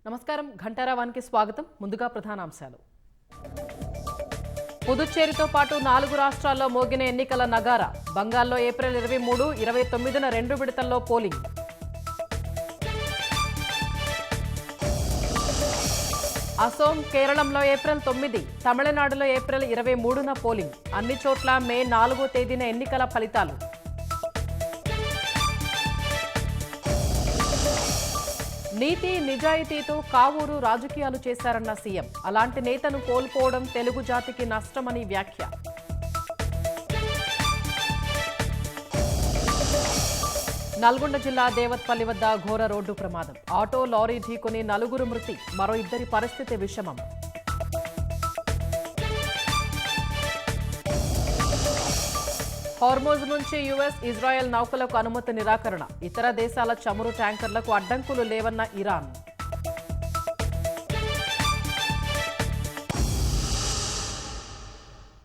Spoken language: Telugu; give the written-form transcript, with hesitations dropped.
నమస్కారం ఘంటారావానికి స్వాగతం. ముందుగా ప్రధానాంశాలు. పుదుచ్చేరితో పాటు 4 రాష్ట్రాల్లో మోగిన ఎన్నికల నగారా. బంగాల్లో ఏప్రిల్ 23, 29న 2 విడతల్లో పోలింగ్. అసోం, కేరళంలో ఏప్రిల్ 9, తమిళనాడులో ఏప్రిల్ 23న పోలింగ్. అన్ని చోట్ల మే 4వ తేదీన ఎన్నికల ఫలితాలు. నీతి నిజాయితీతో కావూరు రాజకీయాలు చేశారన్న సీఎం. అలాంటి నేతను కోల్పోవడం తెలుగు జాతికి నష్టమని వ్యాఖ్య. నల్గొండ జిల్లా దేవత్పల్లి వద్ద ఘోర రోడ్డు ప్రమాదం. ఆటో, లారీ ఢీకొని 4 మృతి, మరో 2 పరిస్థితి విషమం. హార్మోజ్ నుంచి యుఎస్, ఇజ్రాయెల్ నౌకలకు అనుమతి నిరాకరణ. ఇతర దేశాల చమురు ట్యాంకర్లకు అడ్డంకులు లేవన్న ఇరాన్.